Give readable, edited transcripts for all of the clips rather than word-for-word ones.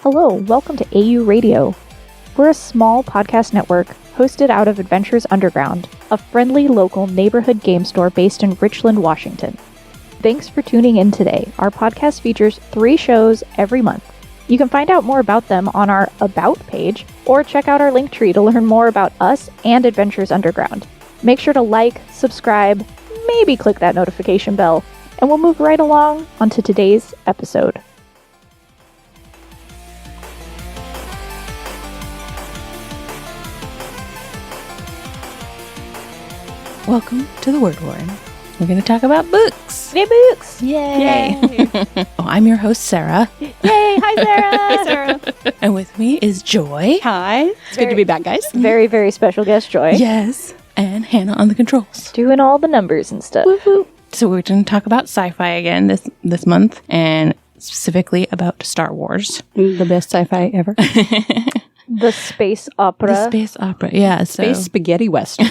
Hello, welcome to AU Radio. We're a small podcast network hosted out of Adventures Underground, a friendly local neighborhood game store based in Richland, Washington. Thanks for tuning in today. Our podcast features 3 shows every month. You can find out more about them on our About page, or check out our link tree to learn more about us and Adventures Underground. Make sure to like, subscribe, maybe click that notification bell, and we'll move right along onto today's episode. Welcome to the Word Warren. We're going to talk about books. Yay, books! Yay! I'm your host, Sarah. Yay! Hi, Sarah! Hi, Sarah. And with me is Joy. Hi. It's good to be back, guys. Very, very special guest, Joy. Yes. And Hannah on the controls. Doing all the numbers and stuff. Woo-hoo. So we're going to talk about sci-fi again this month, and specifically about Star Wars. The best sci-fi ever. The space opera. The space opera, yeah. Space spaghetti western.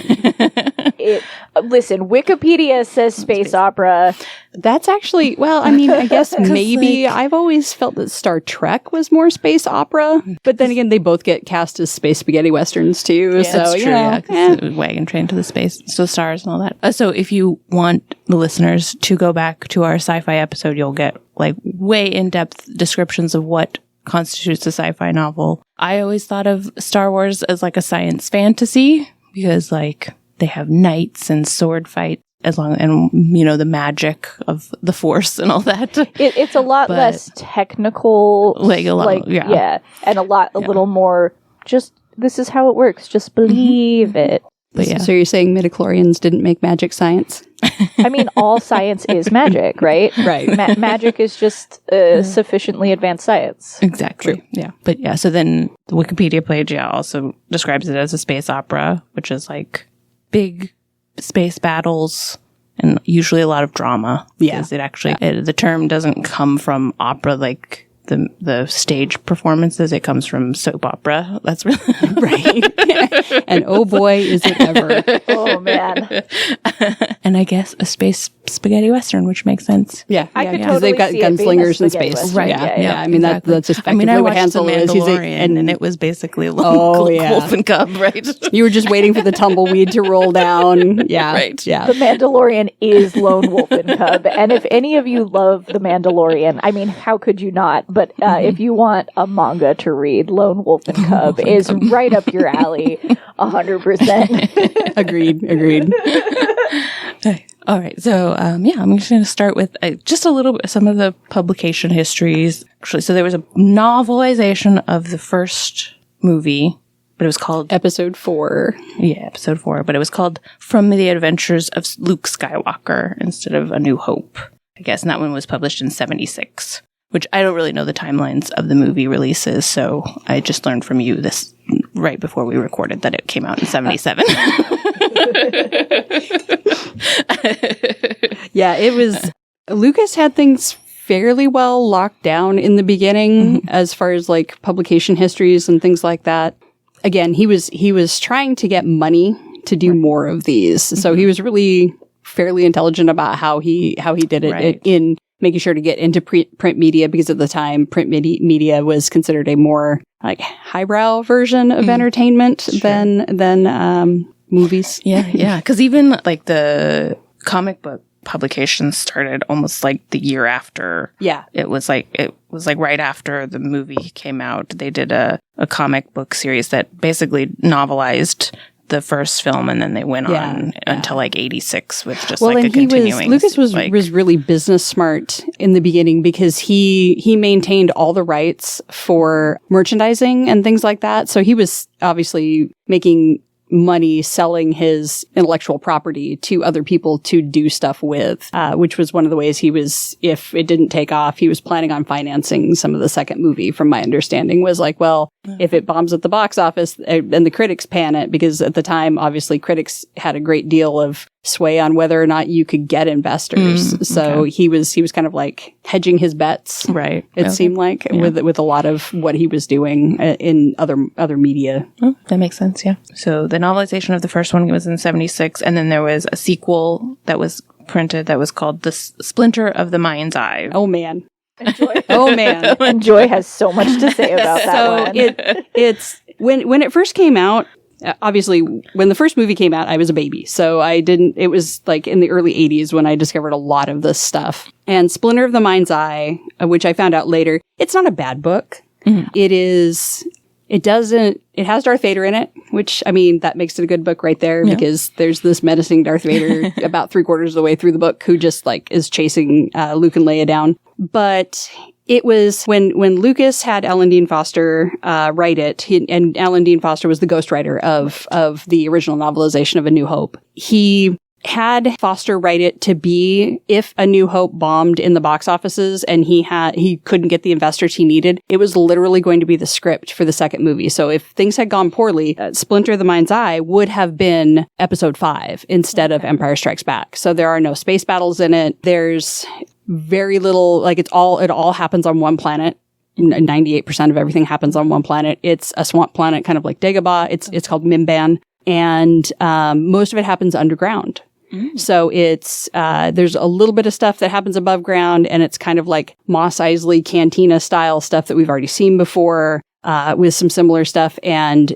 Listen, Wikipedia says space opera. That's actually, well, I mean, I guess maybe I've always felt that Star Trek was more space opera, but then again, they both get cast as space spaghetti westerns too. Yeah, so, that's true, you know, yeah, 'cause it was wagon train to the space, so stars and all that. So if you want the listeners to go back to our sci-fi episode, you'll get like way in-depth descriptions of what constitutes a sci-fi novel. I always thought of Star Wars as like a science fantasy because like they have knights and sword fights and you know the magic of the Force and all that. It's a lot less technical, yeah, and a little more. Just this is how it works. Just believe it. But yeah. So you're saying midichlorians didn't make magic science? I mean, all science is magic, right? Right. Magic is just sufficiently advanced science. Exactly. True. Yeah. But yeah, so then the Wikipedia page also describes it as a space opera, which is like big space battles and usually a lot of drama. Yeah. Because it actually, the term doesn't come from opera like the stage performances. It comes from soap opera. That's really Right. And oh boy, is it ever. Oh, man. And I guess a space spaghetti western, which makes sense. Yeah. I could Because they've got totally see it being a gunslingers in spaghetti space. western. Right. Yeah. I mean, exactly. that's effectively I mean, I what watched The Hansel is. Mandalorian, and it was basically a Oh, little yeah. wolf and cub, right? You were just waiting for the tumbleweed to roll down. Yeah. Right. Yeah. The Mandalorian is Lone Wolf and Cub, and if any of you love The Mandalorian, I mean, how could you not? But if you want a manga to read, Lone Wolf and Cub is right up your alley, 100%. Agreed. All right. So, I'm just going to start with just a little bit, some of the publication histories. Actually, so there was a novelization of the first movie, but it was called Episode 4. Yeah, episode 4, but it was called From the Adventures of Luke Skywalker instead of A New Hope, I guess. And that one was published in 1976, which I don't really know the timelines of the movie releases. So I just learned from you this right before we recorded that it came out in 1977. Yeah, it was. Lucas had things fairly well locked down in the beginning as far as like publication histories and things like that. Again, he was trying to get money to do more of these. So he was really fairly intelligent about how he did it in making sure to get into print media, because at the time print media was considered a more like highbrow version of entertainment than movies. Yeah. Because even like the comic book publications started almost like the year after. Yeah. It was like right after the movie came out. They did a comic book series that basically novelized the first film, and then they went on until like 86 with just like a continuing. Lucas was really business smart in the beginning because he maintained all the rights for merchandising and things like that. So he was obviously making money selling his intellectual property to other people to do stuff with, which was one of the ways he was, if it didn't take off, he was planning on financing some of the second movie, from my understanding, was like, well, if it bombs at the box office and the critics pan it, because at the time, obviously, critics had a great deal of sway on whether or not you could get investors. So he was kind of like hedging his bets. Right. It seemed like with a lot of what he was doing in other media. Oh, that makes sense. Yeah. So the novelization of the first one was in 76, and then there was a sequel that was printed that was called The Splinter of the Mind's Eye. Oh man. Oh man. And Joy has so much to say about that one. It's when it first came out, obviously when the first movie came out, I was a baby. So it was like in the early 80s when I discovered a lot of this stuff. And Splinter of the Mind's Eye, which I found out later, it's not a bad book. Mm-hmm. It has Darth Vader in it, which, I mean, that makes it a good book right there because there's this menacing Darth Vader about 3/4 of the way through the book who just like is chasing Luke and Leia down. But it was when Lucas had Alan Dean Foster write it, and Alan Dean Foster was the ghostwriter of the original novelization of A New Hope. He had Foster write it to be if A New Hope bombed in the box offices and he couldn't get the investors he needed, it was literally going to be the script for the second movie. So if things had gone poorly, Splinter of the Mind's Eye would have been episode 5 instead of Empire Strikes Back. So there are no space battles in it. There's very little, like it all happens on one planet. 98% of everything happens on one planet. It's a swamp planet, kind of like Dagobah. It's called Mimban. And most of it happens underground. Mm. So it's there's a little bit of stuff that happens above ground, and it's kind of like Mos Eisley Cantina style stuff that we've already seen before, with some similar stuff. And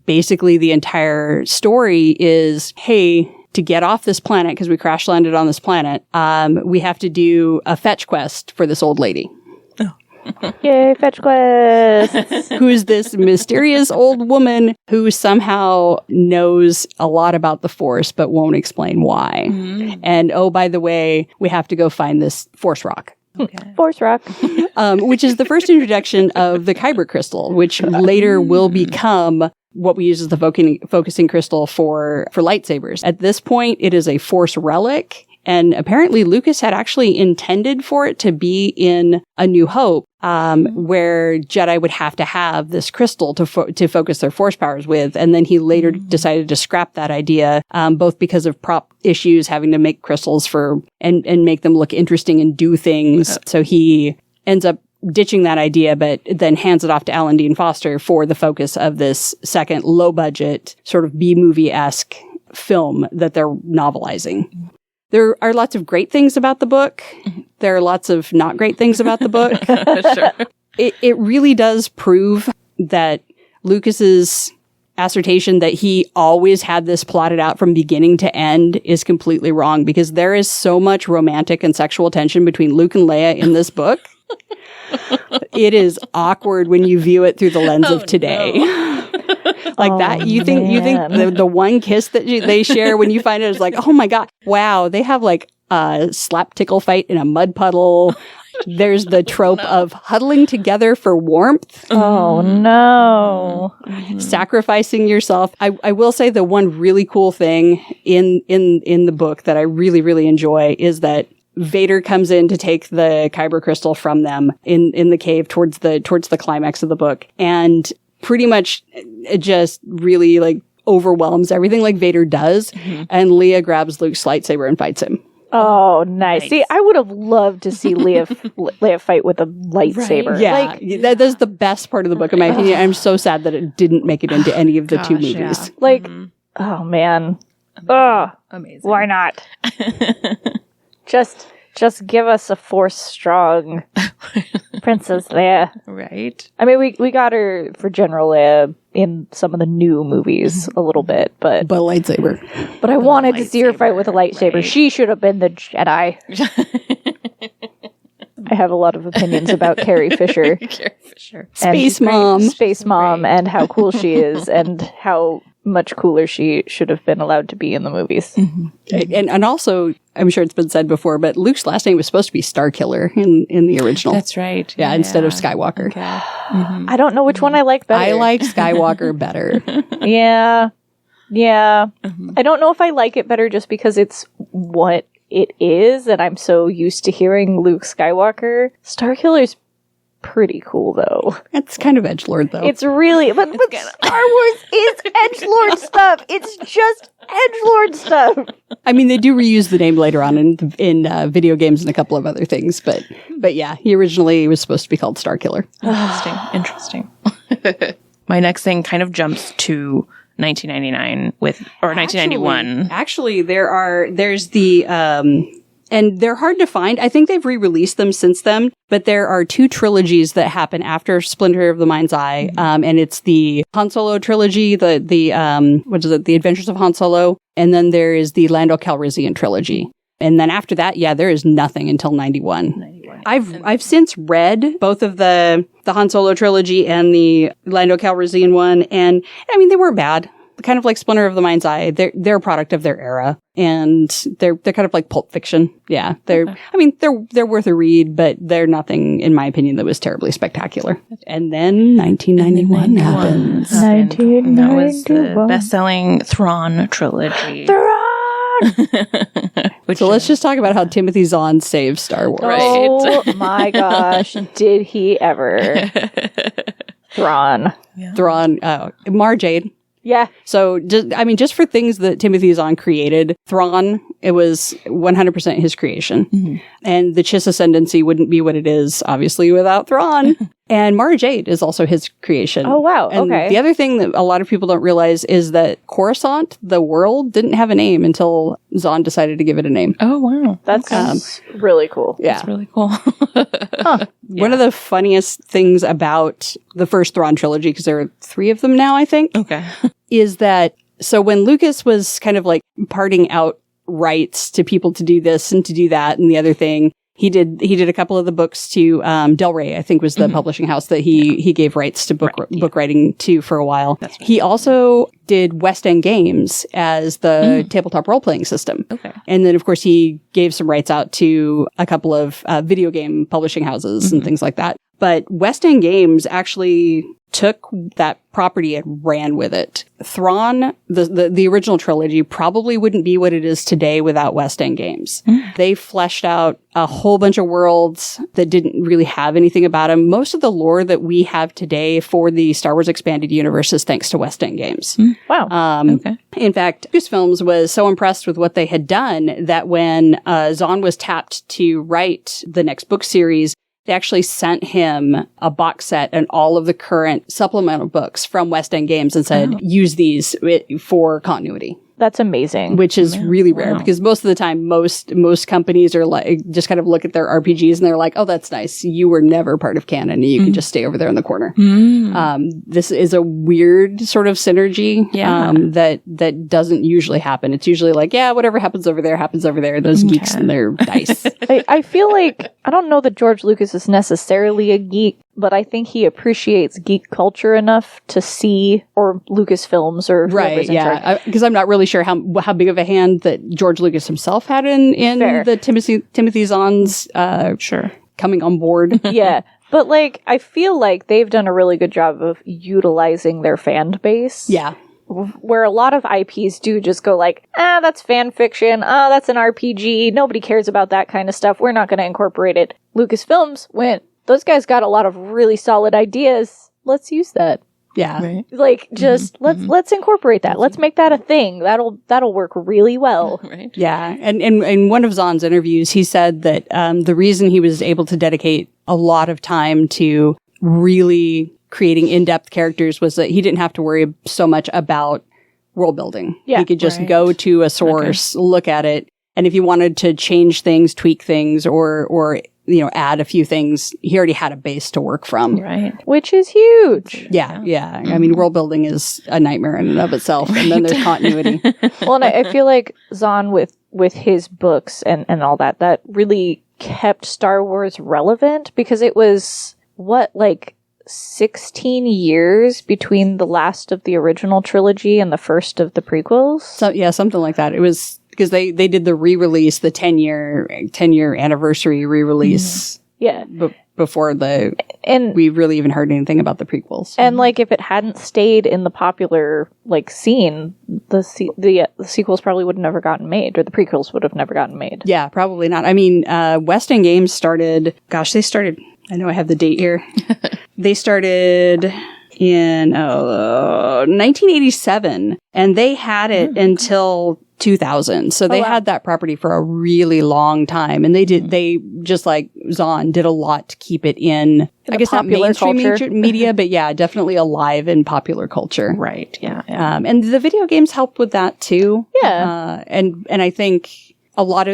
basically the entire story is, hey, to get off this planet, because we crash landed on this planet, we have to do a fetch quest for this old lady. Yay, fetch quests! Who's this mysterious old woman who somehow knows a lot about the Force but won't explain why. Mm. And oh, by the way, we have to go find this Force Rock. Okay. Force Rock. Which is the first introduction of the Kyber crystal, which later will become what we use as the focusing crystal for lightsabers. At this point, it is a Force relic. And apparently Lucas had actually intended for it to be in A New Hope, where Jedi would have to have this crystal to focus their force powers with. And then he later decided to scrap that idea, both because of prop issues, having to make crystals and make them look interesting and do things. So he ends up ditching that idea, but then hands it off to Alan Dean Foster for the focus of this second low budget, sort of B-movie-esque film that they're novelizing. There are lots of great things about the book. There are lots of not great things about the book. Sure. It really does prove that Lucas's assertion that he always had this plotted out from beginning to end is completely wrong, because there is so much romantic and sexual tension between Luke and Leia in this book. It is awkward when you view it through the lens of today. No. Like that, you think the one kiss that they share when you find it is like, oh my god, wow, they have like a slap tickle fight in a mud puddle. There's the trope of huddling together for warmth. Oh no. Mm-hmm. Sacrificing yourself. I will say the one really cool thing in the book that I really, really enjoy is that Vader comes in to take the Kyber crystal from them in the cave towards the climax of the book, and pretty much it just really like overwhelms everything like Vader does. Mm-hmm. And Leia grabs Luke's lightsaber and fights him. Oh, nice. See, I would have loved to see Leia fight with a lightsaber. Right? Yeah, that's the best part of the book, in my opinion. I'm so sad that it didn't make it into any of the two movies. Yeah. Like, oh man. Amazing. Why not? Just give us a Force-strong Princess Leia. Right. I mean, we got her for General Leia in some of the new movies a little bit, but lightsaber. But I wanted to see her fight with a lightsaber. Right. She should have been the Jedi. I have a lot of opinions about Carrie Fisher. Space Mom, and how cool she is, and how much cooler she should have been allowed to be in the movies. Mm-hmm. And also, I'm sure it's been said before, but Luke's last name was supposed to be Starkiller in the original. That's right. Yeah, instead of Skywalker. Okay. Mm-hmm. I don't know which one I like better. I like Skywalker better. Yeah. Mm-hmm. I don't know if I like it better just because it's what it is, and I'm so used to hearing Luke Skywalker. Starkiller's pretty cool, though. It's kind of edgelord, though. It's really, but Star Wars is edgelord stuff. It's just edgelord stuff. I mean, they do reuse the name later on in video games and a couple of other things, but yeah, he originally was supposed to be called Starkiller. Interesting. My next thing kind of jumps to 1999 1991. Actually, there's the And they're hard to find. I think they've re-released them since then, but there are 2 trilogies that happen after Splinter of the Mind's Eye. And it's the Han Solo trilogy, the The Adventures of Han Solo. And then there is the Lando Calrissian trilogy. And then after that, there is nothing until 91. I've since read both of the Han Solo trilogy and the Lando Calrissian one. And I mean, they weren't bad. Kind of like Splinter of the Mind's Eye. They're a product of their era, and they're kind of like Pulp Fiction. Yeah, they're worth a read, but they're nothing, in my opinion, that was terribly spectacular. And then 1991 happens. 1991. That was the best-selling Thrawn trilogy. So let's just talk about how Timothy Zahn saved Star Wars. Oh my gosh, did he ever? Thrawn. Yeah. Thrawn, Mara Jade. Yeah. So, just for things that Timothy Zahn created, Thrawn, it was 100% his creation. Mm-hmm. And the Chiss Ascendancy wouldn't be what it is, obviously, without Thrawn. And Mara Jade is also his creation. Oh, wow. And okay. the other thing that a lot of people don't realize is that Coruscant, the world, didn't have a name until Zahn decided to give it a name. Oh, wow. That's really cool. Yeah. That's really cool. One of the funniest things about the first Thrawn trilogy, because there are 3 of them now, I think, Okay. is that, so when Lucas was kind of like parting out rights to people to do this and to do that and the other thing, he did a couple of the books to Del Rey, I think was the publishing house that he gave rights to book writing to for a while. That's right. He also did West End Games as the tabletop role-playing system. Okay. And then, of course, he gave some rights out to a couple of video game publishing houses and things like that. But West End Games actually took that property and ran with it. Thrawn, the original trilogy, probably wouldn't be what it is today without West End Games. They fleshed out a whole bunch of worlds that didn't really have anything about them. Most of the lore that we have today for the Star Wars Expanded Universe is thanks to West End Games. Wow. Okay. In fact, Lucasfilms was so impressed with what they had done that when Zahn was tapped to write the next book series, they actually sent him a box set and all of the current supplemental books from West End Games and said, use these for continuity. That's amazing. Which is really rare because most of the time, most companies are like, just kind of look at their RPGs and they're like, oh, that's nice. You were never part of canon and you can just stay over there in the corner. This is a weird sort of synergy that doesn't usually happen. It's usually like, yeah, whatever happens over there, those geeks and their dice. I feel like, I don't know that George Lucas is necessarily a geek, but I think he appreciates geek culture enough to see, or Lucasfilms or right, yeah, because I'm not really sure how big of a hand that George Lucas himself had in the Timothy Zahn's coming on board. Yeah, but like I feel like they've done a really good job of utilizing their fan base. Yeah. Where a lot of IPs do just go like, that's fan fiction, that's an RPG, nobody cares about that kind of stuff, we're not going to incorporate it. Lucasfilms went, those guys got a lot of really solid ideas, let's use that. Yeah. Right. Like, just let's incorporate that. Let's make that a thing. That'll work really well. Right. Yeah. And in one of Zahn's interviews, he said that the reason he was able to dedicate a lot of time to really creating in-depth characters was that he didn't have to worry so much about world building. Yeah, he could just go to a source, look at it, and if he wanted to change things, tweak things, or add a few things, he already had a base to work from. Right. Which is huge. Yeah. I mean, world building is a nightmare in and of itself, and then there's continuity. Well, and I feel like Zahn with his books and all that really kept Star Wars relevant because it was, 16 years between the last of the original trilogy and the first of the prequels? So, yeah, something like that. It was because they did the re-release, the 10-year anniversary re-release. Yeah. Before we really even heard anything about the prequels. And if it hadn't stayed in the popular scene, the sequels probably would have never gotten made, or the prequels would have never gotten made. Yeah, probably not. I mean, West End Games started, I know I have the date here. They started in 1987, and they had it until 2000. So they had that property for a really long time, and they just like Zahn did a lot to keep it in I guess not mainstream media, but yeah, definitely alive in popular culture. Right. Yeah. And the video games helped with that too. Yeah. And I think a lot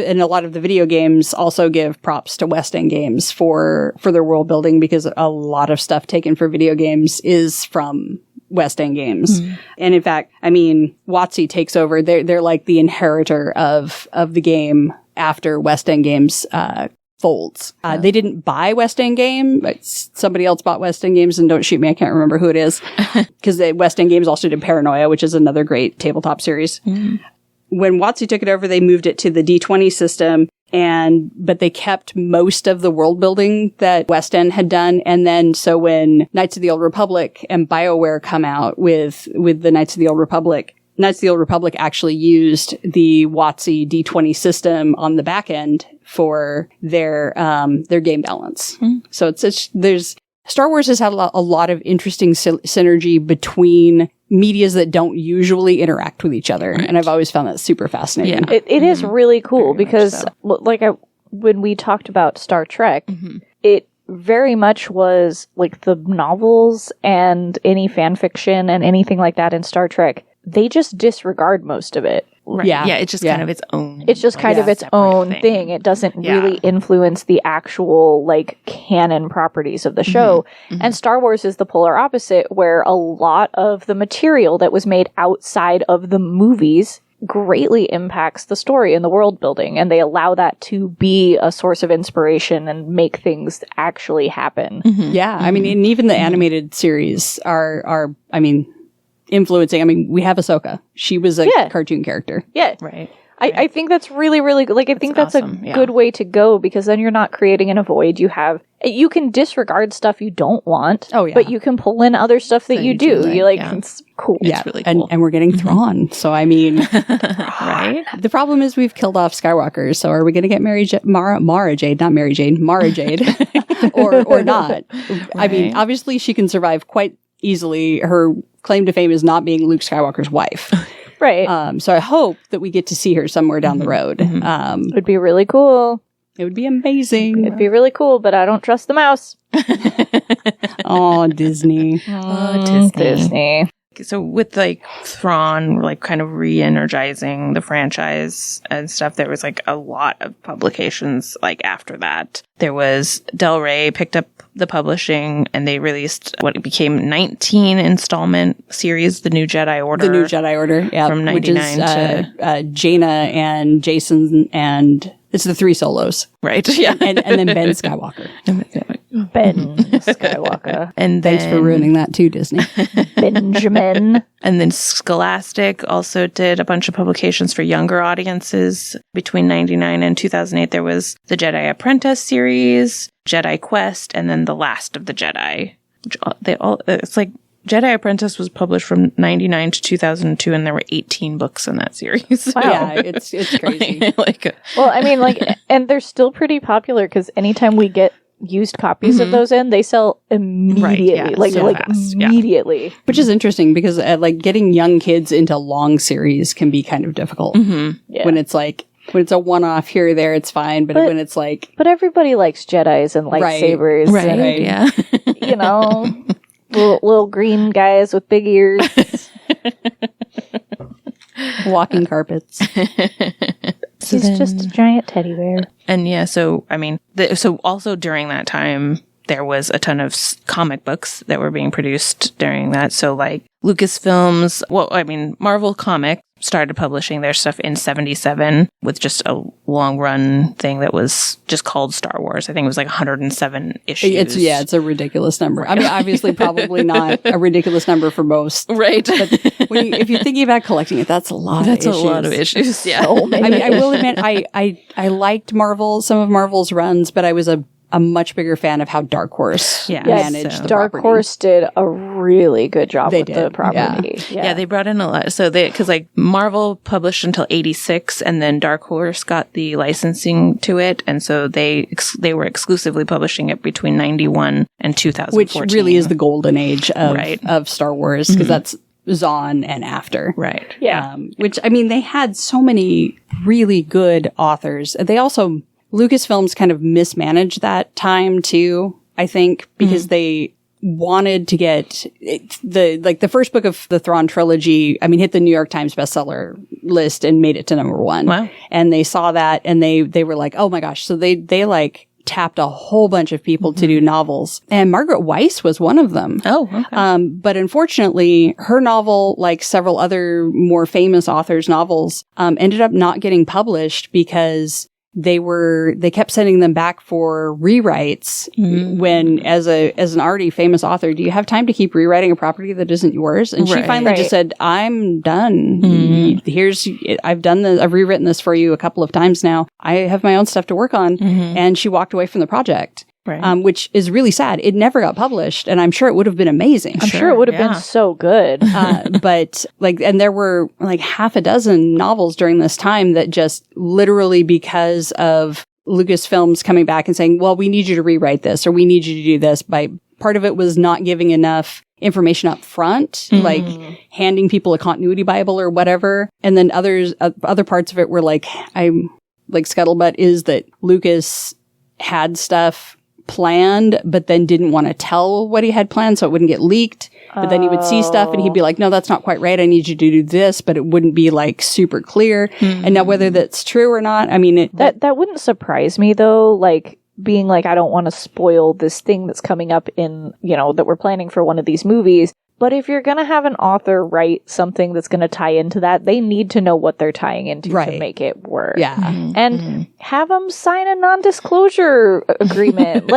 of the video games also give props to West End Games for their world building, because a lot of stuff taken for video games is from West End Games. And in fact, I mean, WotC takes over. They're like the inheritor of the game after West End Games folds. They didn't buy West End Game, but somebody else bought West End Games, and don't shoot me, I can't remember who it is, because West End Games also did Paranoia, which is another great tabletop series. When WotC took it over, they moved it to the D20 system, but they kept most of the world building that West End had done. And then, so when Knights of the Old Republic and BioWare come out with the Knights of the Old Republic actually used the WotC D20 system on the back end for their game balance. So there's Star Wars has had a lot of interesting synergy between medias that don't usually interact with each other. And I've always found that super fascinating. Yeah. It is really cool because when we talked about Star Trek, it very much was like the novels and any fan fiction and anything like that in Star Trek. They just disregard most of it. Right. Yeah, it's just kind of its own. It's just kind of its own thing. It doesn't really influence the actual like canon properties of the show. And Star Wars is the polar opposite, where a lot of the material that was made outside of the movies greatly impacts the story and the world building, and they allow that to be a source of inspiration and make things actually happen. Yeah, I mean, and even the animated series are I mean, influencing. I mean, we have Ahsoka. She was a cartoon character. Yeah. Right. I think that's really, really good. Like, I think that's awesome. A good way to go, because then you're not creating in a void. You can disregard stuff you don't want, but you can pull in other stuff that you do. It's cool. Yeah, it's really cool. And we're getting Thrawn. So, I mean, right? The problem is we've killed off Skywalker. So, are we going to get Mara Jade, not Mary Jane, Mara Jade, or not? Right. I mean, obviously she can survive quite easily. Her claim to fame is not being Luke Skywalker's wife. Right. So I hope that we get to see her somewhere down the road. It would be really cool. It would be amazing. It'd be really cool, but I don't trust the mouse. Oh, Disney. Disney. So with like Thrawn, like kind of re-energizing the franchise and stuff, there was like a lot of publications like after that. There was Del Rey picked up the publishing, and they released what became 19 installment series, The New Jedi Order. The New Jedi Order, yeah. From 99 to Jaina and Jason, and it's the 3 solos. Right, yeah. and then Ben Skywalker. Ben Skywalker. And thanks for ruining that too, Disney. Benjamin. And then Scholastic also did a bunch of publications for younger audiences. Between 99 and 2008, there was the Jedi Apprentice series, Jedi Quest, and then The Last of the Jedi. It's like Jedi Apprentice was published from 99 to 2002, and there were 18 books in that series. Wow. Yeah, it's crazy. Well, I mean, and they're still pretty popular, because anytime we get used copies of those in, they sell immediately. Right, fast, immediately. Which is interesting, because getting young kids into long series can be kind of difficult. When it's a one-off here or there, it's fine. But when it's like... But everybody likes Jedis and lightsabers. Right, and, yeah. You know, little green guys with big ears. Walking carpets. He's just a giant teddy bear. And yeah, so, I mean, so also during that time, there was a ton of comic books that were being produced during that. So like Lucasfilms, Marvel Comics started publishing their stuff in 77 with just a long run thing that was just called Star Wars. I think it was like 107 issues. It's a ridiculous number. Right. I mean, obviously probably not a ridiculous number for most. Right. But if you're thinking about collecting it, that's a lot of issues. That's a lot of issues, yeah. So many. I mean, I will admit, I liked some of Marvel's runs, but I was a much bigger fan of how Dark Horse managed the Dark property. Horse did a really good job with the property. Yeah, they brought in a lot. So because Marvel published until 86, and then Dark Horse got the licensing to it, and so they were exclusively publishing it between 91 and 2014. Which really is the golden age of Star Wars, because that's Zahn and after. Right. Yeah. Which, I mean, they had so many really good authors. They also... Lucasfilms kind of mismanaged that time too, I think, because they wanted to get the first book of the Thrawn trilogy, I mean, hit the New York Times bestseller list and made it to number 1. Wow. And they saw that and they were like, oh my gosh. So they like tapped a whole bunch of people to do novels. And Margaret Weiss was one of them. Oh, okay. But unfortunately, her novel, like several other more famous authors' novels, ended up not getting published because they kept sending them back for rewrites when, as an already famous author, do you have time to keep rewriting a property that isn't yours? And she finally just said, I'm done. I've rewritten this for you a couple of times now. I have my own stuff to work on. And she walked away from the project. Right. Which is really sad. It never got published, and I'm sure it would have been amazing. I'm sure it would have been so good. But and there were like half a dozen novels during this time that just literally because of Lucasfilms coming back and saying, well, we need you to rewrite this, or we need you to do this. Part of it was not giving enough information up front, like handing people a continuity Bible or whatever. And then other parts of it were like, scuttlebutt is that Lucas had stuff planned, but then didn't want to tell what he had planned so it wouldn't get leaked. But then he would see stuff and he'd be like, no, that's not quite right. I need you to do this, but it wouldn't be like super clear. And now whether that's true or not, I mean, that wouldn't surprise me though, like being like, I don't want to spoil this thing that's coming up in, that we're planning for one of these movies. But if you're going to have an author write something that's going to tie into that, they need to know what they're tying into to make it work. Yeah. And have them sign a non-disclosure agreement.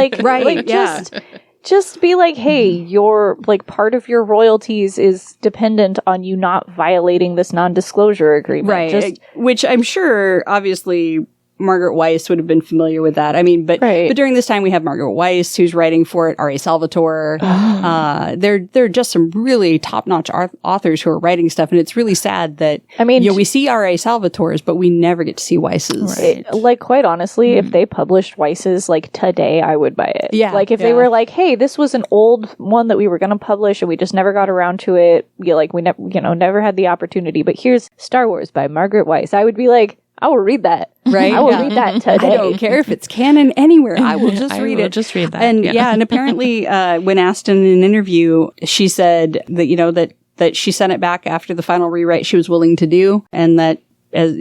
Just be like, hey, your part of your royalties is dependent on you not violating this non-disclosure agreement. Right. Which I'm sure, obviously, Margaret Weiss would have been familiar with that. I mean, but during this time we have Margaret Weiss who's writing for it, R.A. Salvatore. There are just some really top-notch authors who are writing stuff, and it's really sad that we see R.A. Salvatore's, but we never get to see Weiss's. Right. Quite honestly, if they published Weiss's today, I would buy it. Yeah. If they were like, hey, this was an old one that we were going to publish and we just never got around to it. We never had the opportunity. But here's Star Wars by Margaret Weiss. I would be like, I will read that. Right. I will read that today. I don't care if it's canon anywhere. I will just read it. Just read that. And and apparently, when asked in an interview, she said that, that she sent it back after the final rewrite she was willing to do, and that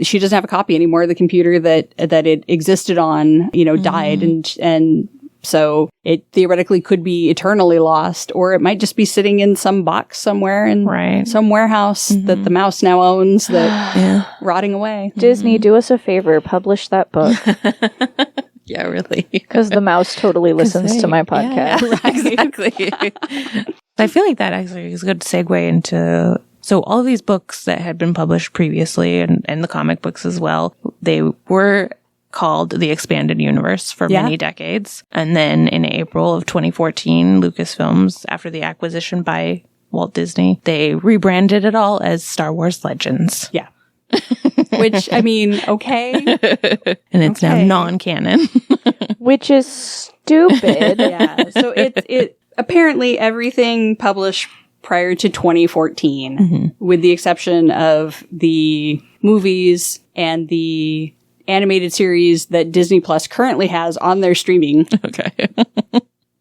she doesn't have a copy anymore. The computer that it existed on, died, and so it theoretically could be eternally lost, or it might just be sitting in some box somewhere in some warehouse that the mouse now owns that rotting away. Disney, do us a favor, publish that book. Yeah, really. Because the mouse totally listens to my podcast. Yeah, exactly. I feel like that actually is a good segue into... So all of these books that had been published previously, and the comic books as well, they were called the Expanded Universe for many decades. And then in April of 2014, Lucasfilms, after the acquisition by Walt Disney, they rebranded it all as Star Wars Legends. Yeah. Which, I mean, okay. And it's now non-canon. Which is stupid. Yeah. So it apparently everything published prior to 2014, with the exception of the movies and the animated series that Disney Plus currently has on their streaming. Okay.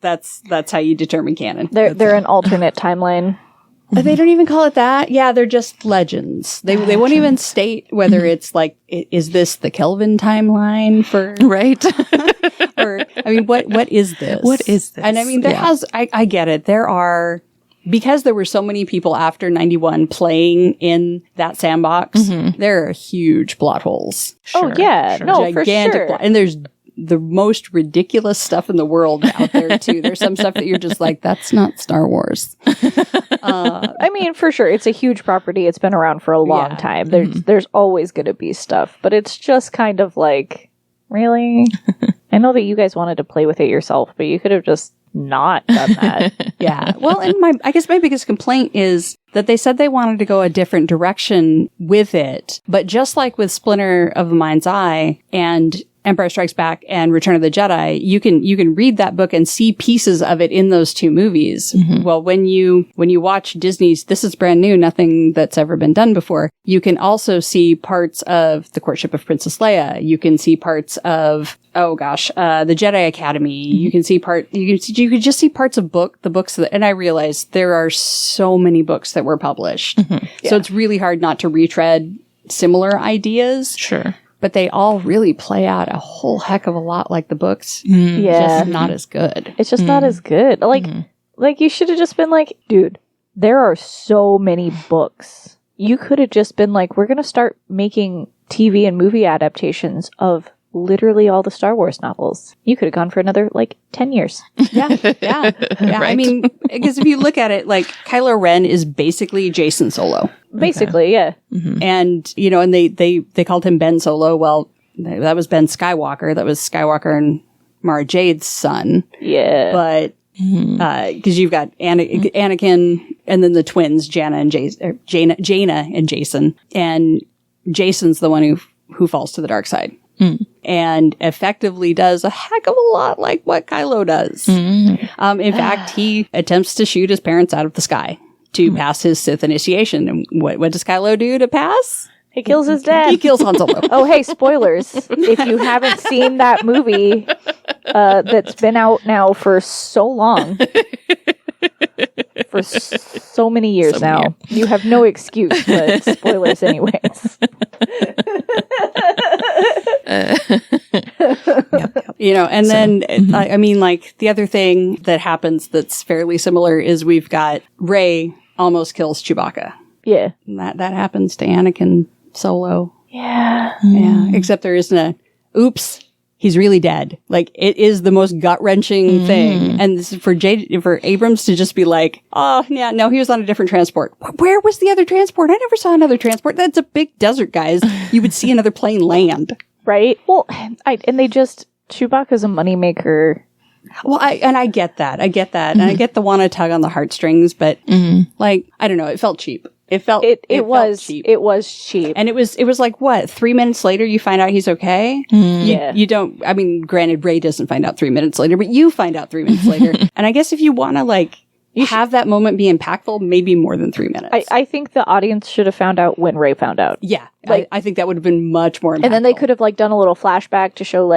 That's how you determine canon. They're an alternate timeline. They don't even call it that. Yeah, they're just legends. They won't even state whether it's is this the Kelvin timeline for right? Or I mean, what is this? What is this? And I mean, I get it. There are, because there were so many people after 91 playing in that sandbox, there are huge plot holes. Sure, no, for sure. And there's the most ridiculous stuff in the world out there too. There's some stuff that you're just like, that's not Star Wars. I mean, for sure, it's a huge property. It's been around for a long time. There's always going to be stuff, but it's just kind of like, really? I know that you guys wanted to play with it yourself, but you could have just not done that. Yeah. Well, and I guess my biggest complaint is that they said they wanted to go a different direction with it, but just like with Splinter of the Mind's Eye and Empire Strikes Back and Return of the Jedi, you can read that book and see pieces of it in those two movies. Well, when you watch Disney's This Is Brand New, Nothing That's Ever Been Done Before, you can also see parts of The Courtship of Princess Leia. You can see parts of the Jedi Academy. You can see you could just see parts of the books that, and I realize there are so many books that were published. So it's really hard not to retread similar ideas. Sure. But they all really play out a whole heck of a lot like the books. Yeah. Just not as good. It's just not as good. Like you should have just been like, dude, there are so many books. You could have just been like, we're going to start making TV and movie adaptations of literally all the Star Wars novels. You could have gone for another 10 years. Yeah. Right. I mean, because if you look at it, Kylo Ren is basically Jason Solo. Basically, yeah. And, and they called him Ben Solo. Well, that was Ben Skywalker. That was Skywalker and Mara Jade's son. Yeah. But, because you've got Anakin and then the twins, Jaina and Jason. And Jason's the one who falls to the dark side. And effectively does a heck of a lot like what Kylo does. In fact, he attempts to shoot his parents out of the sky to pass his Sith initiation. And what does Kylo do to pass? He kills his dad. He kills Han Solo. Oh, hey, spoilers. If you haven't seen that movie that's been out now for so long, for so many years now, you have no excuse, but spoilers anyways. And then, I mean, the other thing that happens that's fairly similar is we've got Rey almost kills Chewbacca. Yeah. And that happens to Anakin Solo. Yeah. Yeah. Except there isn't oops, he's really dead. It is the most gut-wrenching thing. And this is for Abrams to just be like, oh, yeah, no, he was on a different transport. Where was the other transport? I never saw another transport. That's a big desert, guys. You would see another plane land. Right? Well, Chewbacca's a moneymaker. Well, I get that. And I get the want to tug on the heartstrings, but I don't know. It felt cheap. It felt cheap. It was cheap. And it was what? 3 minutes later, you find out he's okay? Yeah. You don't, I mean, granted, Rey doesn't find out 3 minutes later, but you find out 3 minutes later. And I guess if you want to have that moment be impactful, maybe more than 3 minutes. I think the audience should have found out when Rey found out. Yeah. I think that would have been much more impactful. And then they could have done a little flashback to show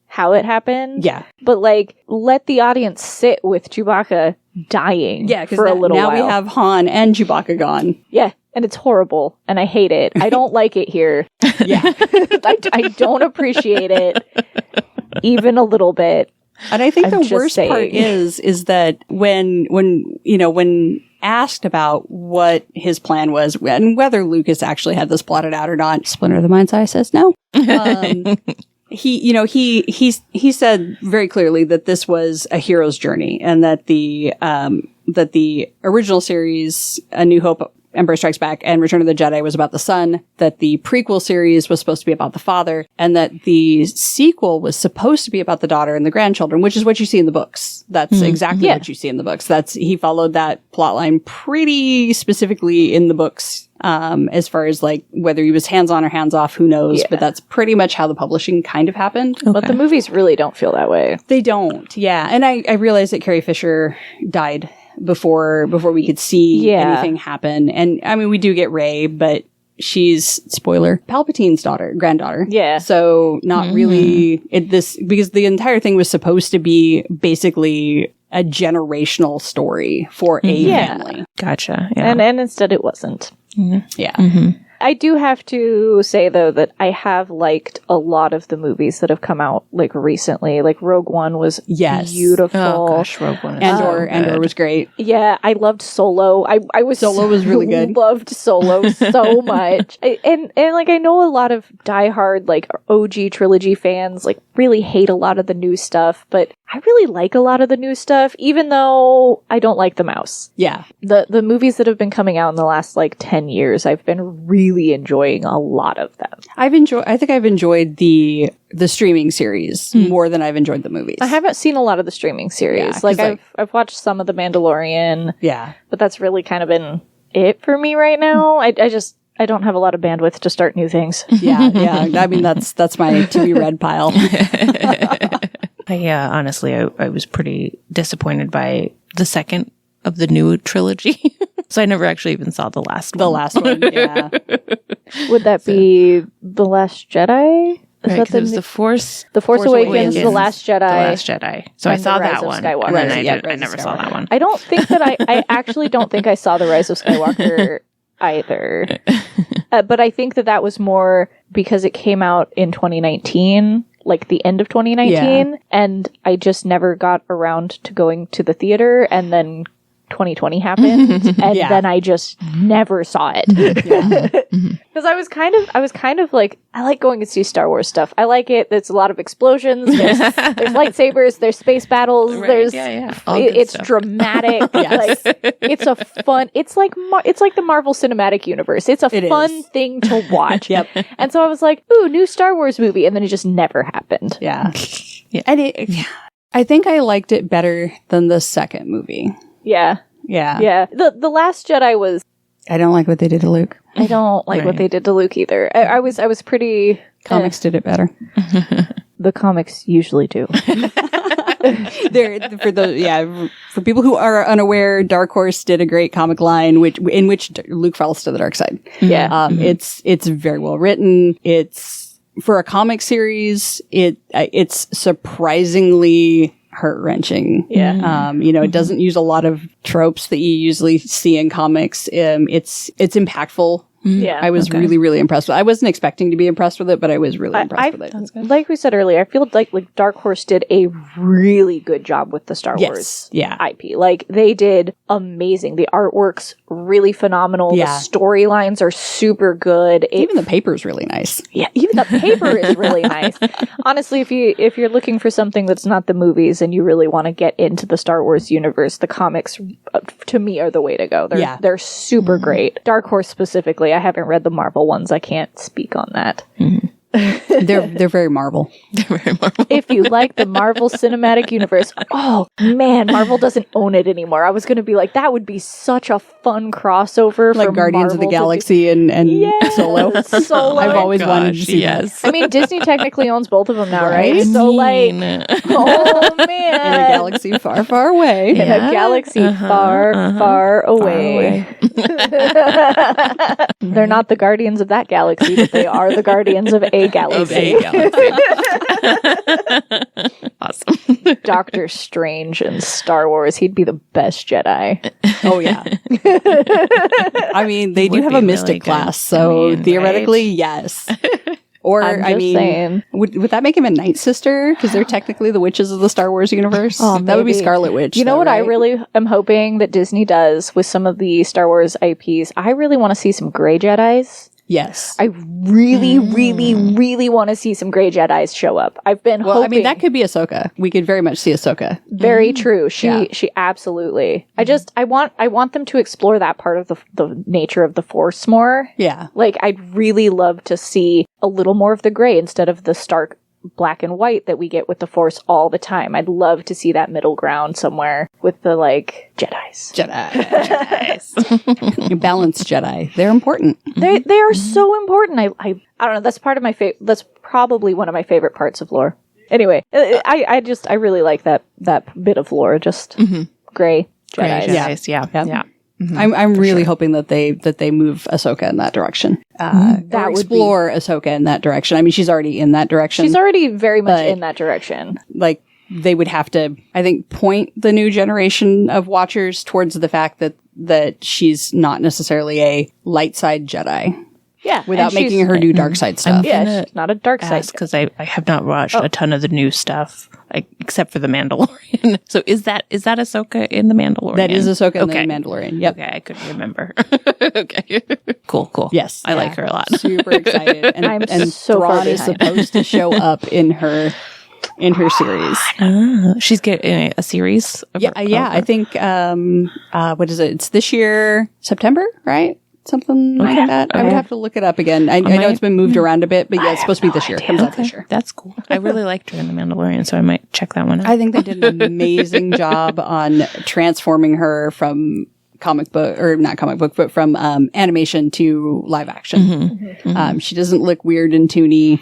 how it happened. Yeah. But let the audience sit with Chewbacca dying for a little while. Now we have Han and Chewbacca gone. Yeah. And it's horrible. And I hate it. I don't like it here. Yeah. I don't appreciate it even a little bit. And I think the worst part is that when asked about what his plan was and whether Lucas actually had this plotted out or not, Splinter of the Mind's Eye says no. He said very clearly that this was a hero's journey and that the original series, A New Hope, Empire Strikes Back, and Return of the Jedi was about the son, that the prequel series was supposed to be about the father, and that the sequel was supposed to be about the daughter and the grandchildren, which is what you see in the books. That's exactly what you see in the books. He followed that plotline pretty specifically in the books. As far as whether he was hands-on or hands-off, who knows? Yeah. But that's pretty much how the publishing kind of happened. Okay. But the movies really don't feel that way. They don't, yeah. And I realized that Carrie Fisher died before we could see anything happen. And I mean, we do get Rey, but she's, spoiler, Palpatine's granddaughter. Yeah. So not really because the entire thing was supposed to be basically a generational story for a family. Gotcha. Yeah. And instead it wasn't. Yeah. I do have to say, though, that I have liked a lot of the movies that have come out, recently. Rogue One was beautiful. Oh, gosh, Rogue One. Andor was great. Yeah, I loved Solo. Solo was really good. Loved Solo so much. And I know a lot of diehard, OG trilogy fans, really hate a lot of the new stuff, but I really like a lot of the new stuff, even though I don't like the mouse. Yeah. The movies that have been coming out in the last 10 years, I've been really enjoying a lot of them. I think I've enjoyed the streaming series more than I've enjoyed the movies. I haven't seen a lot of the streaming series. I've watched some of The Mandalorian. Yeah. But that's really kind of been it for me right now. I don't have a lot of bandwidth to start new things. Yeah. I mean, that's my to be read pile. Honestly, I was pretty disappointed by the second of the new trilogy. So I never actually even saw the last one. The last one, yeah. Would that be The Last Jedi? Right, 'cause it was The Force Awakens, The Last Jedi. The Last Jedi. So I and saw The Rise that of one. Skywalker. And then Right, I never saw that one. I don't think that I actually don't think I saw The Rise of Skywalker either. But I think that was more because it came out in 2019, like the end of 2019, and I just never got around to going to the theater, and then 2020 happened, and then I just never saw it. Because I was kind of like, I like going to see Star Wars stuff. I like it. There's a lot of explosions. There's lightsabers. There's space battles. Right, There's it's stuff. dramatic. Like it's a fun. It's like the Marvel Cinematic Universe. It's a fun thing to watch. Yep. And so I was like, ooh, new Star Wars movie, and then it just never happened. Yeah. And I think I liked it better than the second movie. Yeah. The Last Jedi was. I don't like what they did to Luke. I don't like what they did to Luke either. I was pretty. Comics did it better. The comics usually do. For people who are unaware, Dark Horse did a great comic line in which Luke falls to the dark side. Yeah. It's very well written. It's for a comic series. It's surprisingly heart-wrenching. Yeah. It doesn't use a lot of tropes that you usually see in comics. It's impactful. Yeah. I was really, really impressed with it. I wasn't expecting to be impressed with it, but I was really impressed with it. Like we said earlier, I feel like Dark Horse did a really good job with the Star Wars IP. Like, they did amazing. The artwork's really phenomenal. The storylines are super good. Even the paper's really nice. Yeah, even the paper is really nice. Honestly, if you're looking for something that's not the movies and you really want to get into the Star Wars universe, the comics, to me, are the way to go. They're super great. Dark Horse specifically. I haven't read the Marvel ones. I can't speak on that. They're very Marvel. They're very Marvel. If you like the Marvel Cinematic Universe, oh man, Marvel doesn't own it anymore. I was going to be like, that would be such a fun crossover, like for Guardians of the Marvel Galaxy and Solo. Solo. I've always wanted to see that. I mean, Disney technically owns both of them now, right? So like, oh man, in a galaxy far, far away. In a galaxy far, far away. They're not the guardians of that galaxy, but they are the guardians of a galaxy. Awesome. Doctor Strange in Star Wars. He'd be the best Jedi. Oh, yeah. I mean, they do have a mystic class, so theoretically, yes. Or, saying. Would that make him a Night Sister? Because they're technically the witches of the Star Wars universe. Oh, that would be Scarlet Witch. You know what right? I really am hoping that Disney does with some of the Star Wars IPs? I really want to see some Grey Jedis. Yes. I really, really, really want to see some Grey Jedis show up. I've been hoping. I mean, that could be Ahsoka. We could very much see Ahsoka. Very true. She absolutely. I want them to explore that part of the nature of the Force more. Yeah. Like, I'd really love to see a little more of the gray instead of the stark black and white that we get with the Force all the time. I'd love to see that middle ground somewhere with the, like, Jedis. Balanced Jedi. They're important. They are so important. I don't know. That's part of my favorite. That's probably one of my favorite parts of lore. Anyway, I really like that bit of lore. Just gray Jedis. Yeah. Mm-hmm. I'm really hoping that they move Ahsoka in that direction. That would explore Ahsoka in that direction. I mean, she's already in that direction. She's already very much in that direction. Like, they would have to, I think, point the new generation of watchers towards the fact that she's not necessarily a light side Jedi. Yeah. Without making her do dark side stuff. Yeah, she's not a dark side. Because I have not watched a ton of the new stuff, except for The Mandalorian. So is that Ahsoka in The Mandalorian? That is Ahsoka in The Mandalorian. Yep. Okay, I couldn't remember. Okay. Cool. Yes. I like her a lot. Super excited. And so far Thrawn is supposed to show up in her series. She's getting a series? I think, what is it? It's this year, September, right? Something like that. I would have to look it up again. I know it's been moved around a bit, but yeah, it's supposed to be this year. Comes out this year. That's cool. I really liked her in The Mandalorian, so I might check that one out. I think they did an amazing job on transforming her from comic book, or not comic book, but from animation to live action. She doesn't look weird and toony,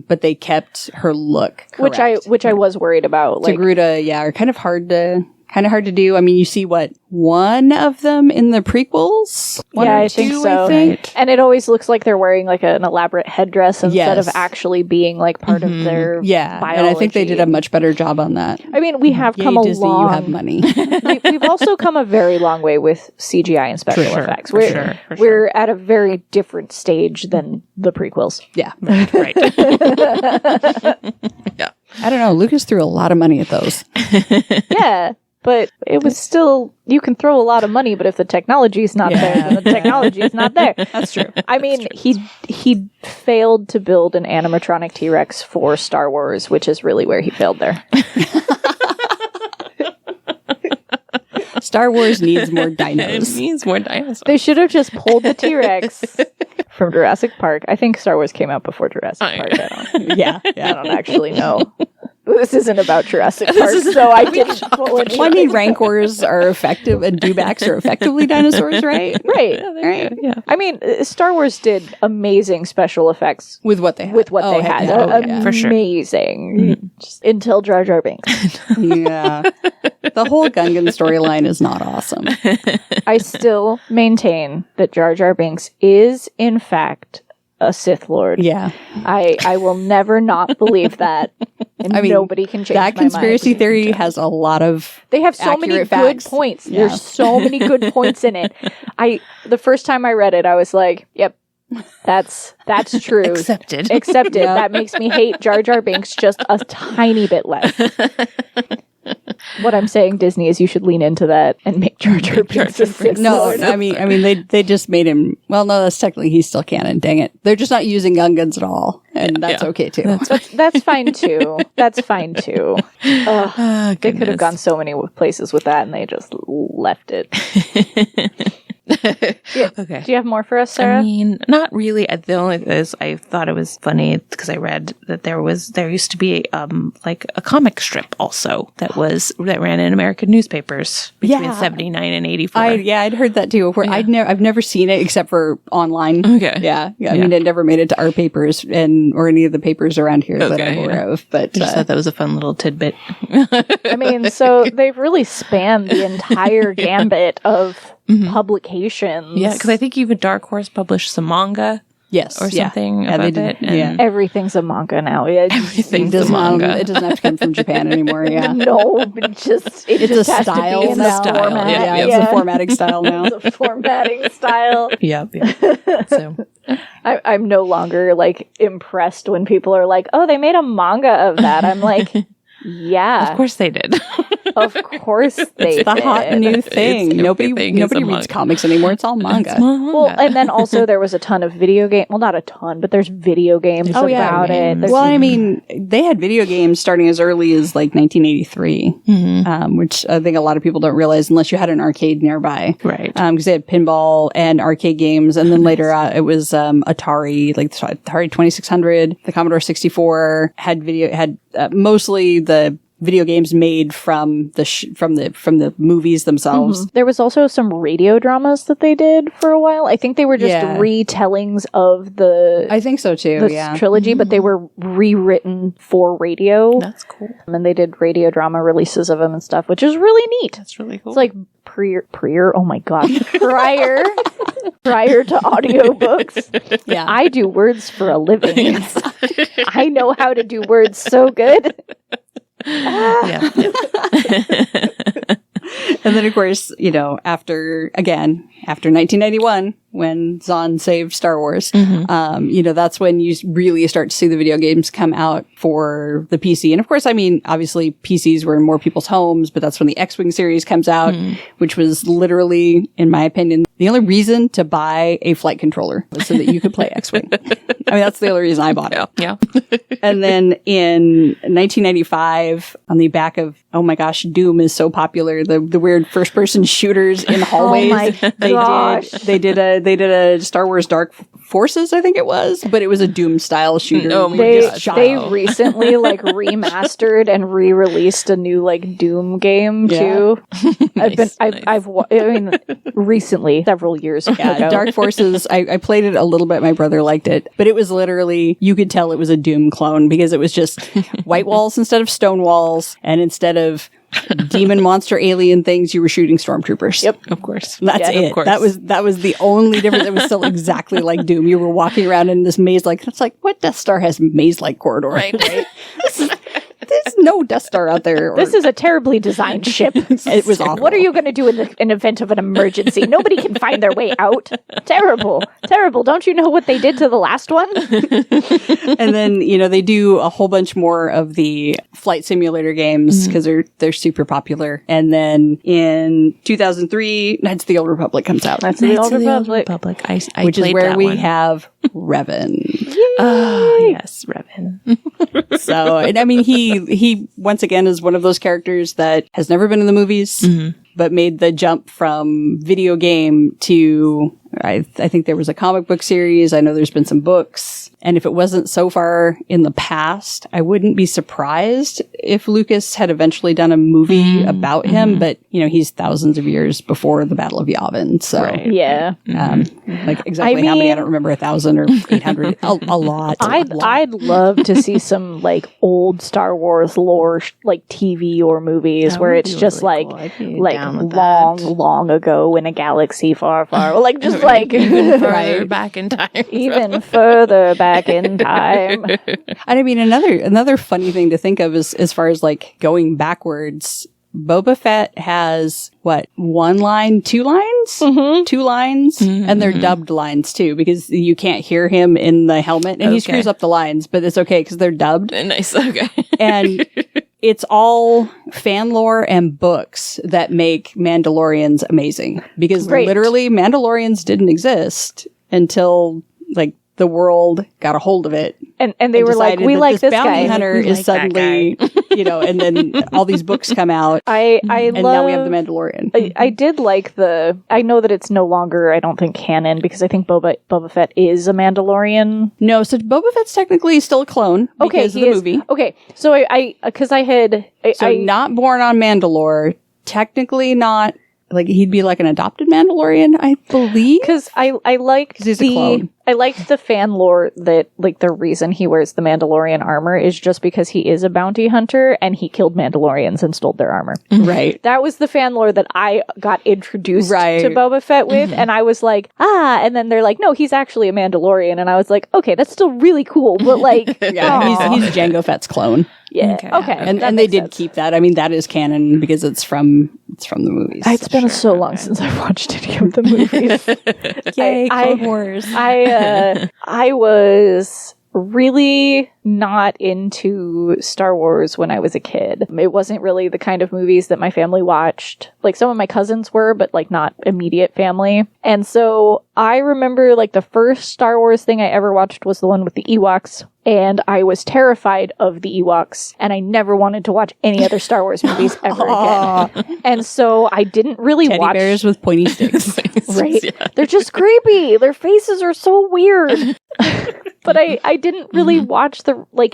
but they kept her look correct. Which I was worried about. Like, Togruta, are kind of hard to do. I mean, you see one of them in the prequels? I think so. And it always looks like they're wearing like an elaborate headdress instead of actually being like part of their biology. And I think they did a much better job on that. I mean, we have come a Disney, long... you have money. We've also come a very long way with CGI and special effects. We're at a very different stage than the prequels. Yeah. Right. Yeah. I don't know. Lucas threw a lot of money at those. Yeah. But it was still, you can throw a lot of money, but if the technology is not there, then the technology is not there. That's true. I mean, he failed to build an animatronic T-Rex for Star Wars, which is really where he failed there. Star Wars needs more It dinos. needs more dinosaurs. They should have just pulled the T-Rex from Jurassic Park. I think Star Wars came out before Jurassic Park. I don't actually know. This isn't about Jurassic Park, so I didn't pull it. Well, I mean, Rancors are effective and dewbacks are effectively dinosaurs, right? Right. Yeah. I mean, Star Wars did amazing special effects With what they had. For sure. Amazing. Just until Jar Jar Binks. Yeah. The whole Gungan storyline is not awesome. I still maintain that Jar Jar Binks is, in fact, a Sith Lord. Yeah. I will never not believe that. And nobody can change that my conspiracy mind. theory has a lot of They have so many good facts. points. Yeah. There's so many good points in it. The first time I read it, I was like, yep, that's true. Accepted. Yeah. That makes me hate Jar Jar Binks just a tiny bit less. What I'm saying, Disney, is you should lean into that and make Jar Jar Binks a Sith No, Lord. I mean, they just made him. Well, no, that's technically he's still canon. Dang it, they're just not using Gungans at all, and that's okay too. That's fine too. That's fine too. They could have gone so many places with that, and they just left it. Okay. Do you have more for us, Sarah? I mean, not really. The only thing is, I thought it was funny because I read that there used to be like a comic strip also that ran in American newspapers between 79 and 84. I'd heard that too. I've never seen it except for online. Okay. Yeah. I mean, it never made it to our papers or any of the papers around here that I'm aware of. But I just thought that was a fun little tidbit. I mean, so they've really spanned the entire gambit of publications. Yeah, because I think even Dark Horse published some manga. Yes. Or something about it. And Everything's a manga now. Yeah, everything's a manga. It doesn't have to come from Japan anymore. Yeah. No, it just It's a has style. to be in It's a that style. format. Yeah, it's a formatting style now. It's a formatting style. Yeah. So I'm no longer like impressed when people are like, "Oh, they made a manga of that." I'm like, "Yeah, of course they did." Of course they It's the hot new thing. Nobody reads comics anymore. It's all manga. Well, and then also there was a ton of video game. Well, not a ton, but there's video games about it. Well, I mean, they had video games starting as early as like 1983, which I think a lot of people don't realize unless you had an arcade nearby. Right. Because they had pinball and arcade games. And then later it was Atari, like Atari 2600, the Commodore 64 had mostly the video games made from the movies themselves. There was also some radio dramas that they did for a while. I think they were just retellings of the I think so too. trilogy, but they were rewritten for radio. That's cool. And they did radio drama releases of them and stuff, which is really neat. That's really cool. It's like prior. Oh my god, prior to audiobooks. Yeah. I do words for a living. I know how to do words so good. Yeah. And then, of course, after 1991, when Zahn saved Star Wars, that's when you really start to see the video games come out for the PC. And of course, I mean, obviously PCs were in more people's homes, but that's when the X-Wing series comes out, which was literally, in my opinion, the only reason to buy a flight controller was so that you could play X-Wing. I mean, that's the only reason I bought it. Yeah. And then in 1995, on the back of, oh my gosh, Doom is so popular, the weird first-person shooters in hallways. Oh my gosh. They did a Star Wars Dark Forces, I think it was, but it was a Doom style shooter. Oh my gosh. They recently like remastered and re-released a new like Doom game too. Recently, several years ago. Dark Forces, I played it a little bit. My brother liked it, but it was literally, you could tell it was a Doom clone because it was just white walls instead of stone walls, and instead of demon monster alien things, you were shooting stormtroopers. Yep, of course. That's it. Of course. That was the only difference. It was still exactly like Doom. You were walking around in this maze like, it's like, what Death Star has maze-like corridor? Right. There's no Death Star out there. This is a terribly designed ship. It was awful. What are you going to do in the event of an emergency? Nobody can find their way out. Terrible. Don't you know what they did to the last one? And then, they do a whole bunch more of the flight simulator games because they're super popular. And then in 2003, Knights of the Old Republic comes out. That's the Old Republic. I which is played where that we one. have Revan. Oh, yes, Revan. So, and I mean, he once again is one of those characters that has never been in the movies, but made the jump from video game to, I think there was a comic book series. I know there's been some books. And if it wasn't so far in the past, I wouldn't be surprised if Lucas had eventually done a movie about him. But, he's thousands of years before the Battle of Yavin. So, Yeah. like exactly how many, I don't remember, 1,000 or 800, a lot. I'd love to see some like old Star Wars lore, like TV or movies, That where would it's be just really like cool. I'd be like down with long, that. long ago in a galaxy far, far, like just like Even further Right. back in time. even further back in time. And I mean, another funny thing to think of is as far as like going backwards, Boba Fett has what, 1 line, 2 lines? 2 lines, and they're dubbed lines too, because you can't hear him in the helmet, and he screws up the lines, but it's okay because they're dubbed. Nice. Okay. And it's all fan lore and books that make Mandalorians amazing, because Great. literally Mandalorians didn't exist until like the world got a hold of it. And they were like, decided we that like this bounty guy. hunter We is like that suddenly, and then all these books come out, I and love, now we have the Mandalorian. I did like I know that it's no longer, I don't think, canon, because I think Boba Fett is a Mandalorian. No, so Boba Fett's technically still a clone because of the movie. Okay, so because I had... So not born on Mandalore, technically not, like, he'd be like an adopted Mandalorian, I believe. Because I liked 'Cause he's a clone. I liked the fan lore that, like, the reason he wears the Mandalorian armor is just because he is a bounty hunter and he killed Mandalorians and stole their armor. Right. That was the fan lore that I got introduced Right. to Boba Fett with, and I was like, and then they're like, no, he's actually a Mandalorian, and I was like, okay, that's still really cool, but like, Yeah, aw. he's Jango Fett's clone. Yeah, Okay. okay. And that they makes did sense. keep that. I mean, that is canon because it's from the movies. It's been so long since I've watched any of the movies. Yay, I- Clone Wars. I was really not into Star Wars when I was a kid. It wasn't really the kind of movies that my family watched. Like, some of my cousins were, but like not immediate family. And so I remember like the first Star Wars thing I ever watched was the one with the Ewoks. And I was terrified of the Ewoks, and I never wanted to watch any other Star Wars movies ever again. And so I didn't really Teddy watch... bears with pointy sticks. Right? Yeah. They're just creepy. Their faces are so weird. But I didn't really watch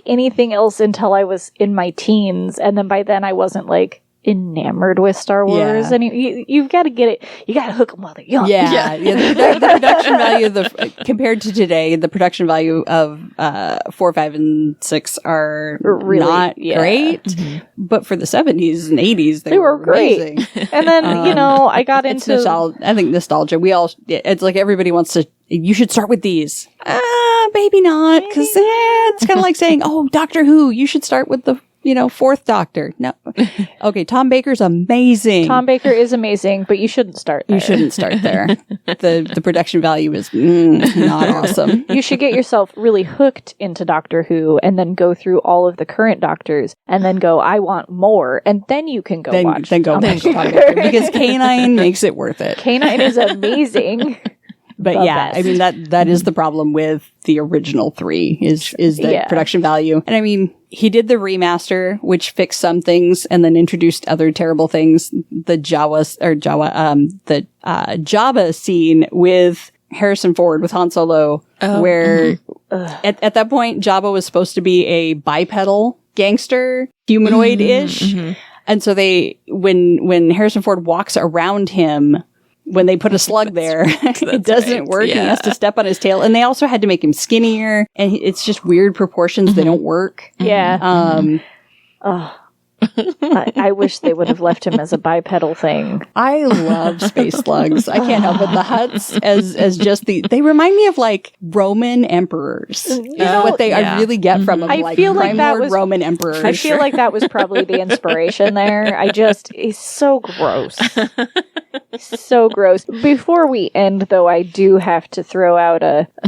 anything else until I was in my teens, and then by then I wasn't like enamored with Star Wars. Yeah. And you've got to get it. You got to hook them while they're young. Yeah, the production value compared to today, the production value of 4, 5, and 6 are Really, not yeah. great. But for the 70s and 80s, they were great. amazing. And then I got It's into nostalgia. I think nostalgia. It's like everybody wants to. You should start with these. Maybe not, because it's kind of like saying, "Oh, Doctor Who, you should start with the 4th Doctor." No, okay, Tom Baker's amazing. Tom Baker is amazing, but you shouldn't start there. You shouldn't start there. The production value is not awesome. You should get yourself really hooked into Doctor Who and then go through all of the current Doctors and then go, I want more. And then you can go watch. Then go Tom watch Baker. Tom Baker, because K9 makes it worth it. K9 is amazing. But the yeah, best. I mean that is the problem with the original 3 is the Yeah. production value. And I mean, he did the remaster, which fixed some things and then introduced other terrible things. The Jabba scene with Harrison Ford with Han Solo, where at that point, Jabba was supposed to be a bipedal gangster, humanoid-ish. And so when Harrison Ford walks around him, when they put a slug there, it doesn't work. Yeah. He has to step on his tail. And they also had to make him skinnier. And it's just weird proportions. They don't work. Yeah. I wish they would have left him as a bipedal thing. I love space slugs. I can't help it. The Hutts as just they remind me of like Roman emperors. You know what I really get from them. I feel like that was Roman emperors. I feel like that was probably the inspiration there. He's so gross. So gross. Before we end, though, I do have to throw out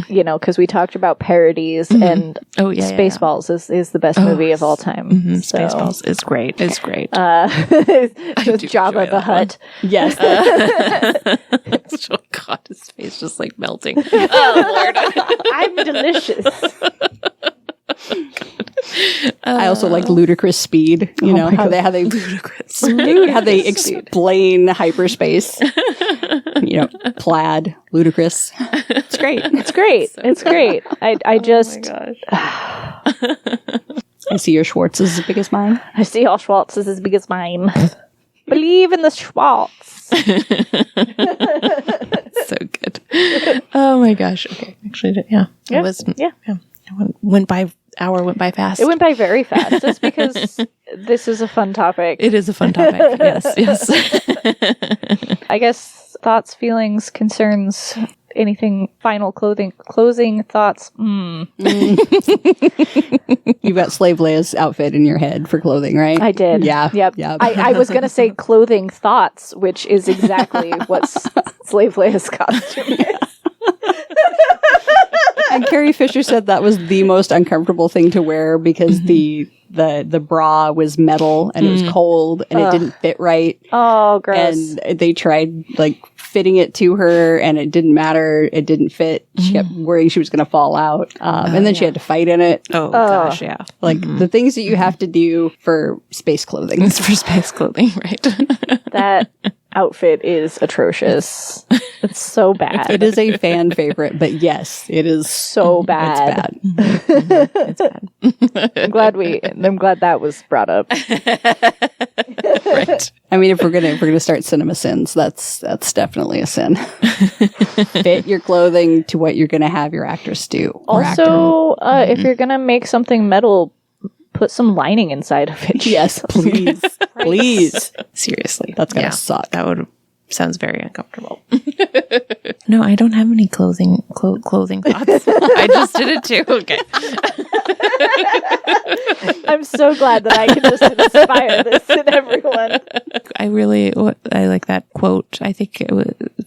because we talked about parodies and Spaceballs is the best movie of all time. So. Spaceballs is great. It's great. Jabba the Hutt. Yes. Oh God, his face just like melting. Oh Lord, I'm delicious. I also like ludicrous speed. You know how they ludicrous. Dude, how they explain hyperspace. Plaid, ludicrous. It's great. It's great. So it's great. I just. Oh my gosh. I see your Schwartz is as big as mine. I see all Schwartz is as big as mine. Believe in the Schwartz. So good. Oh my gosh. Okay. Actually, yeah. It was. Yeah. Hour went by fast. It went by very fast. It's because this is a fun topic. It is a fun topic. Yes. Yes. I guess thoughts, feelings, concerns, anything, final closing thoughts. You've got Slave Leia's outfit in your head for clothing, right? I did. Yeah. Yep. I was going to say clothing thoughts, which is exactly what Slave Leia's costume is. And Carrie Fisher said that was the most uncomfortable thing to wear because the bra was metal and it was cold and it didn't fit right. Oh, gross. And they tried like fitting it to her and it didn't matter. It didn't fit. She kept worrying she was going to fall out. And then she had to fight in it. Oh gosh, yeah. Like the things that you have to do for space clothing. It's for space clothing, right? That outfit is atrocious. It's so bad. It is a fan favorite, but yes, it is so bad. It's bad. It's bad. I'm glad that was brought up. Right. I mean, if we're gonna start cinema sins, that's definitely a sin. Fit your clothing to what you're gonna have your actress do. Also, if you're gonna make something metal, put some lining inside of it. Yes, please. Please. Seriously. That's gonna suck. That sounds very uncomfortable. No, I don't have any clothing thoughts. I just did it too. Okay. I'm so glad that I can just inspire this in everyone. I like that quote. I think it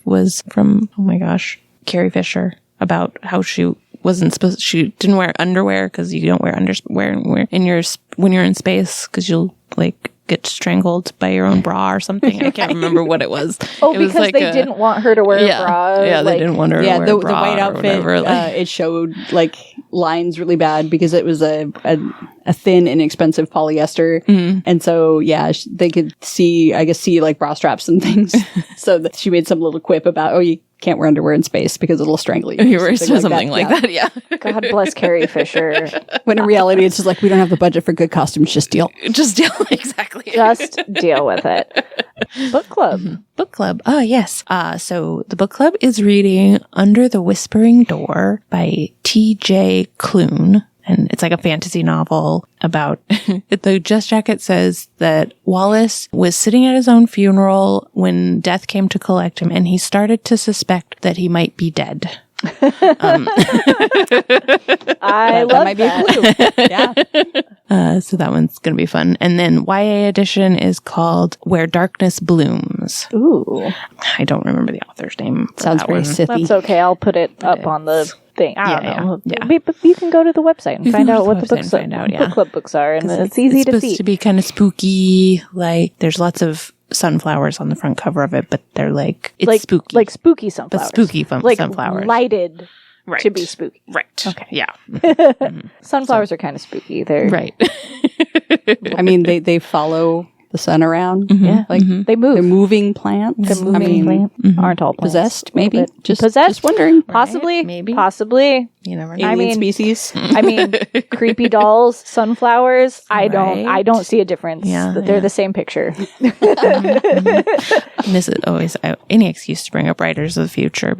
was from, oh my gosh, Carrie Fisher, about how she didn't wear underwear because you don't wear underwear when you're in space because you'll like get strangled by your own bra or something. I can't remember what it was. Oh, it because they didn't want her to wear a bra. Yeah, they didn't want her to wear a bra. The white outfit, it showed like lines really bad because it was a thin, inexpensive polyester. And so, they could see like bra straps and things. So that she made some little quip about, you can't wear underwear in space because it'll strangle you. You were something like that, yeah. God bless Carrie Fisher. When in reality, it's just like, we don't have the budget for good costumes. Just deal. Exactly. Just deal with it. Book club. Book club. Oh, yes. So the book club is reading Under the Whispering Door by T.J. Klune. And it's like a fantasy novel about, the Just Jacket says that Wallace was sitting at his own funeral when death came to collect him, and he started to suspect that he might be dead. I love that. Be a clue. Yeah. So that one's going to be fun. And then YA edition is called Where Darkness Blooms. Ooh. I don't remember the author's name. Sounds very sithy. That's okay. I'll put it up on the thing. I don't know. Yeah. But you can go to the website and find out what the book club books are, and it's easy to see. It's supposed to be kind of spooky. Like there's lots of sunflowers on the front cover of it, but they're spooky. Like spooky sunflowers. But spooky sunflowers. Lighted to be spooky. Right. Okay. Yeah. Sunflowers are kind of spooky. They're right. I mean, they follow the sun around. Yeah. Like They move. they're moving plants. The moving plants aren't all plants. Possessed, A little maybe. bit. Just possessed. wondering. Possibly. Maybe. Possibly. You never know. Alien species. I mean, creepy dolls, sunflowers. I don't see a difference. Yeah, They're the same picture. This is always any excuse to bring up Writers of the Future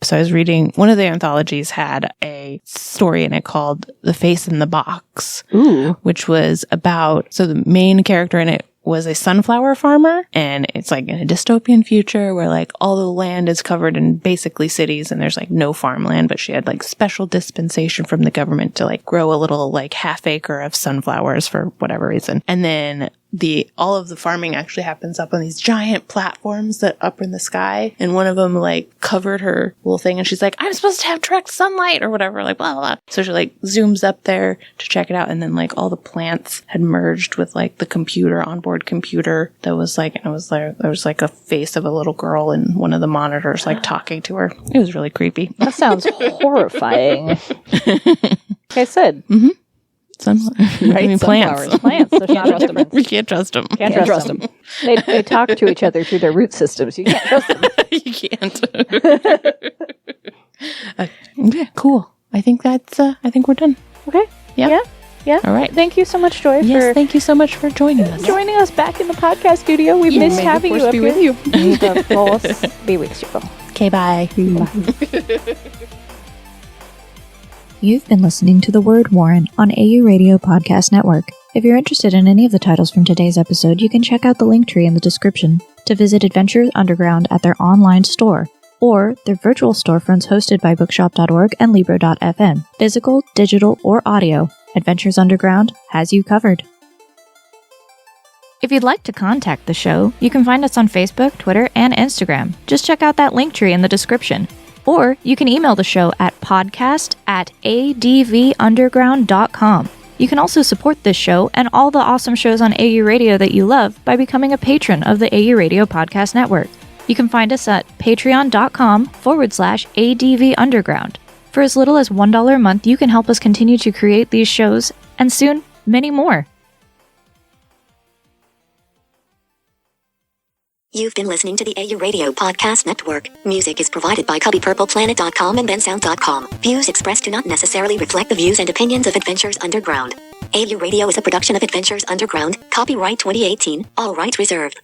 so I was reading, one of the anthologies had a story in it called The Face in the Box, which was so the main character in it was a sunflower farmer, and it's like in a dystopian future where like all the land is covered in basically cities and there's like no farmland, but she had like special dispensation from the government to like grow a little like half acre of sunflowers for whatever reason. And then all of the farming actually happens up on these giant platforms that up in the sky, and one of them like covered her little thing, and she's like, I'm supposed to have direct sunlight or whatever, like blah blah blah. So she like zooms up there to check it out, and then like all the plants had merged with like the onboard computer that was like, and it was like there was like a face of a little girl in one of the monitors like talking to her. It was really creepy. That sounds horrifying. Like I said. Right, sunflowers. Plants. There's not a difference. You can't trust them. Can't trust them. They talk to each other through their root systems. You can't trust them. You can't. Okay, cool. I think we're done. Okay. Yeah. Yeah. All right. Thank you so much, Joy, for thank you so much for joining us. joining us back in the podcast studio. We missed having you up here. May the force be with you. May the force be with you. Okay, bye. You've been listening to The Word Warren on AU Radio Podcast Network. If you're interested in any of the titles from today's episode, you can check out the link tree in the description to visit Adventures Underground at their online store, or their virtual storefronts hosted by bookshop.org and libro.fm. Physical, digital, or audio, Adventures Underground has you covered. If you'd like to contact the show, you can find us on Facebook, Twitter, and Instagram. Just check out that link tree in the description. Or you can email the show at podcast@advunderground.com. You can also support this show and all the awesome shows on AU Radio that you love by becoming a patron of the AU Radio Podcast Network. You can find us at patreon.com/ADVUnderground. For as little as $1 a month, you can help us continue to create these shows, and soon, many more. You've been listening to the AU Radio Podcast Network. Music is provided by CubbyPurplePlanet.com and bensound.com. Views expressed do not necessarily reflect the views and opinions of Adventures Underground. AU Radio is a production of Adventures Underground. Copyright 2018. All rights reserved.